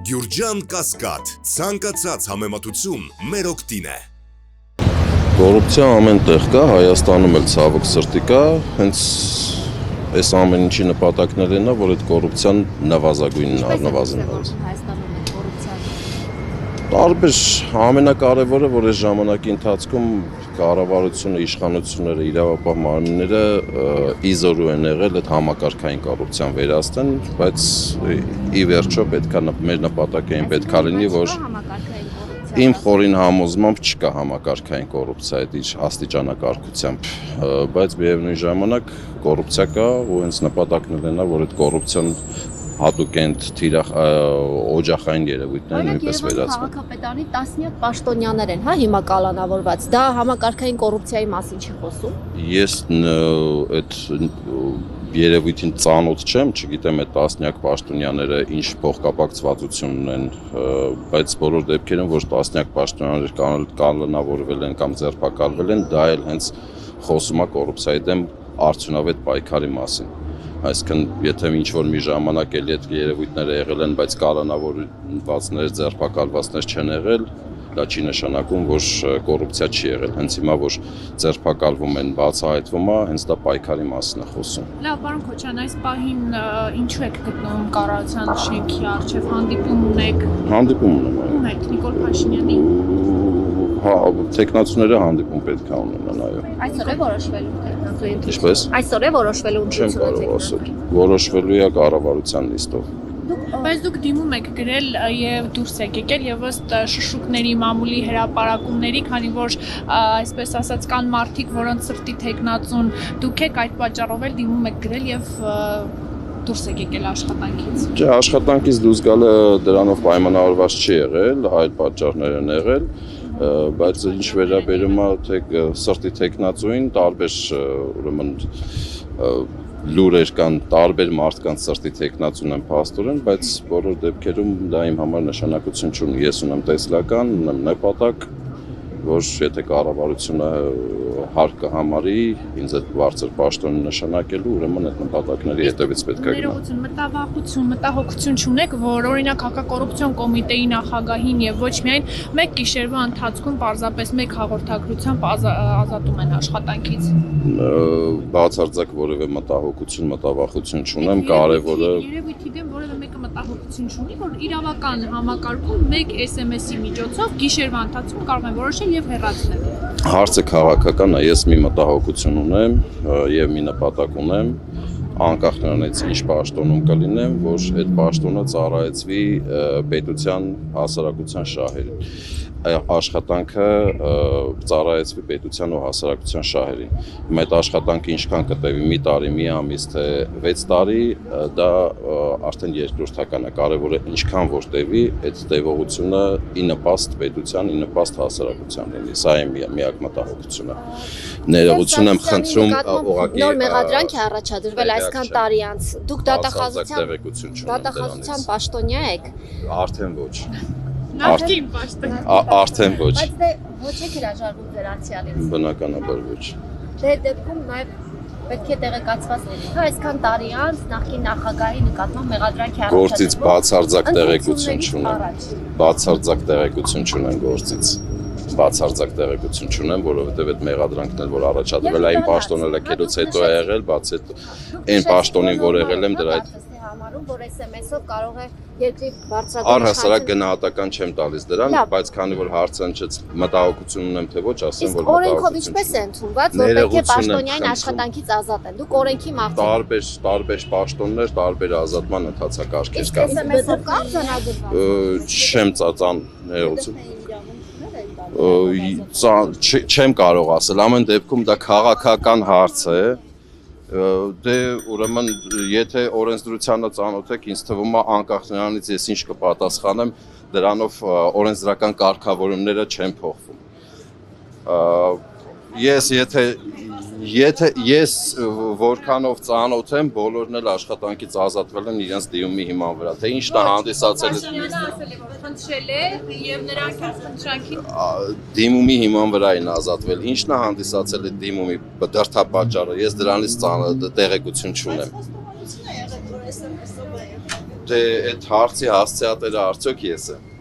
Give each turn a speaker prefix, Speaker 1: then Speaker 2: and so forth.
Speaker 1: Գյուրջան Կասկադ, ցանկացած համեմատություն մեր օգտին է։
Speaker 2: Կոռուպցիա ամեն տեղ կա, Հայաստանում էլ ցավոք սրտի կա, հենց այս ամեն ինչի նպատակն է, որ այդ կոռուպցիան նվազագույնն առնվազն տարբեր ամենակարևորը, որ այս ժամանակի ընթացքում կառավարությունը, իշխանությունները, իրավապահ մարմինները իզորու են եղել այդ համակարգային կոռուպցիան վերացնեն, բայց ի վերջո պետքա մեր նպատակային պետքա լինի, որ իմ խորին համոզմամբ չկա համակարգային կոռուպցիա այդ իր աստիճանակարգությամբ, բայց միևնույն ժամանակ կոռուպցիա կա ու հենց նպատակն է, որ այդ կոռուպցիան հատուկ են օջախային երևույթները նույնպես վերացվեն։
Speaker 3: Քաղաքապետարանի տասնյակ պաշտոնյաներ են, հիմա կալանավորված։ Դա համակարգային կոռուպցիայի մասին չի խոսում։
Speaker 2: Ես այդ երևույթին ծանոթ չեմ, չգիտեմ այդ տասնյակ պաշտոնյաները ինչ փոխկապակցվածություն ունեն, բայց բոլոր դեպքերում որ տասնյակ պաշտոնյաներ կալանավորվել են կամ ձերբակալվել են, դա էլ հենց խոսում է կոռուպցիայի դեմ արդյունավետ պայքարի մասին։ Այսինքն, եթե ինչ-որ մի ժամանակ էլ այդ երևույթները եղել են, բայց կալանավորվածներ, ձերբակալվածներ չեն եղել, դա չի նշանակում, որ կոռուպցիա չի եղել։ Հենց հիմա, որ ձերբակալվում են, բացահայտվում է, հենց դա պայքարի մասին է խոսում։
Speaker 4: Լավ, պարոն Քոչարյան, այս պահին ինչու եք գտնվում կառավարության շենքի առջև, հանդիպում ունեք։
Speaker 2: Հանդիպում ունեմ, այո։
Speaker 4: Ում եք, Նիկոլ Փաշինյանի։
Speaker 2: Տեխնացուները հանդիպում պետք է ունենան, այո։
Speaker 3: Այսօր է որոշվելու տեխնացուի ընտրությունը։
Speaker 2: Ինչպես։
Speaker 3: Այսօր է որոշվելու
Speaker 2: Չեմ
Speaker 3: ընտրությունը
Speaker 2: կարող ասել։ Որոշվելու է կառավարության նիստով։
Speaker 4: Բայց դուք դիմում եք գրել եւ դուրս եք եկել եւ ըստ շշուկների մամուլի հրապարակումների, քանի որ այսպես ասած կան մարդիկ, որոնց սրտի թեկնածուն դուք եք, այդ պատճառով էլ դիմում եք գրել եւ դուրս եք եկել աշխատանքից։ Չէ,
Speaker 2: աշխատանքից դուրս գալը դրանով պայմանավորված չի եղել, այլ պատճառներ են եղել, բայց ինչ վերաբերում է սրտի թեկնածուին, տարբեր ուրեմն լուրեր կան, տարբեր մարդկանց սրտի թեկնածուն են փաստորեն, բայց բոլոր դեպքերում դա իմ համար նշանակություն չունի։ Ես ունեմ տեսլական, ունեմ նպատակ, որ եթե կառավարությունը հարկ կհամարի ինձ այդ բարձր պաշտոն նշանակելու, ուրեմն այդ նպատակների հետևից պետք է գնալ։
Speaker 4: Մտավախություն, մտահոգություն չունեք, որ օրինակ հակակոռուպցիոն կոմիտեի նախագահին եւ ոչ միայն մեկ գիշերվա ընթացքում պարզապես մեկ հաղորդագրությամբ ազատում են աշխատանքից։
Speaker 2: Բացարձակ որևէ մտահոգություն, մտավախություն չունեմ, կարևորը
Speaker 4: երևույթի դեմ որևէ մեկը մտահոգություն չունի, որ իրավական համակարգում մեկ SMS-ի միջոցով գիշերվա ընթացքում կարող են որոշել եւ հեռացնել։
Speaker 2: Հարցը քաղաքական է, ես մի մտահոգություն ունեմ եւ մի նպատակ ունեմ, անկախ նրանից ինչ պաշտոնում կլինեմ, որ այդ պաշտոնը ծառայեցվի պետության հասարակության շահերին։ Աշխատանքը ծառայեցվի պետության ու հասարակության շահերին։ Հիմա այդ աշխատանքը ինչքան կտևի, մի տարի, մի ամիս, թե 6 տարի, դա արդեն երկրորդական է, կարևորը ինչքան որ տևի, այդ տևողությունը ի նպաստ պետության, ի նպաստ հասարակության լինի։ Սա է միակ մտահոգությունը։ Ներողություն եմ խնդրում, ուղղակի
Speaker 3: նոր մեղադրանք է առաջադրվել այսքան տարի անց։ Դուք
Speaker 2: դատախազության
Speaker 3: պաշտոնյա եք։
Speaker 2: Արդեն ոչ։
Speaker 4: Նախկին պաշտոն։
Speaker 2: Արդեն ոչ։
Speaker 3: Բայց դե ոչ եք հրաժարվում ձեր անցյալից։
Speaker 2: Բնականաբար ոչ։
Speaker 3: Դե դեպքում նաև պետք է տեղեկացված լինի, թե այսքան տարի անց նախկին նախագահի նկատմամբ մեղադրանք է առաջադրվել։
Speaker 2: Գործից բացարձակ տեղեկություն չունեմ։ Բացարձակ տեղեկություն չունեմ գործից։ Բացարձակ տեղեկություն չունեմ, որովհետև այդ մեղադրանքն էլ որ առաջադրվել այն պաշտոնը լքելուց հետո է եղել, բաց այդ այն պաշտոնին, որ եղել եմ դրա այդ
Speaker 3: համարում, որ SMS-ով կարող է երկրի բարձրագույն
Speaker 2: առհասարակ գնահատական չեմ տալիս դրան, բայց քանի որ հարցը հնչեց մտահոգություն ունեմ թե ոչ, ասեմ որ
Speaker 3: օրենքով ինչպես է ընդունված, որ պետք է պաշտոնյային աշխատանքից ազատեն։ Դուք օրենքի մարդիկ եք։
Speaker 2: Տարբեր պաշտոններ, տարբեր ազատման ընթացակարգեր կան։
Speaker 3: SMS-ով կա ձնագրված։
Speaker 2: Չեմ ծածան ներողություն։ Չեմ կարող ասել, ամեն դեպքում դա քաղաքական հարց է։ Դե ուրեմն եթե օրենսդրությանը ծանոթ եք, ինձ թվում է անկախ նրանից ես ինչ կպատասխանեմ, դրանով օրենսդրական կարգավորումները չեն փոխվում։ Ես որքանով ծանոթ եմ, բոլորն էլ աշխատանքից ազատվել են իրենց դիմումի հիման վրա, թե ինչն է հանդիսացել
Speaker 4: խնդրել է եւ նրանք խնդրանքին
Speaker 2: դիմումի հիման վրա են ազատվել, ինչն է հանդիսացել այդ դիմումի դրդապատճառը, ես դրանից տեղեկություն չունեմ։ Դե այդ հարցի հասցեատերը արդյոք ես եմ։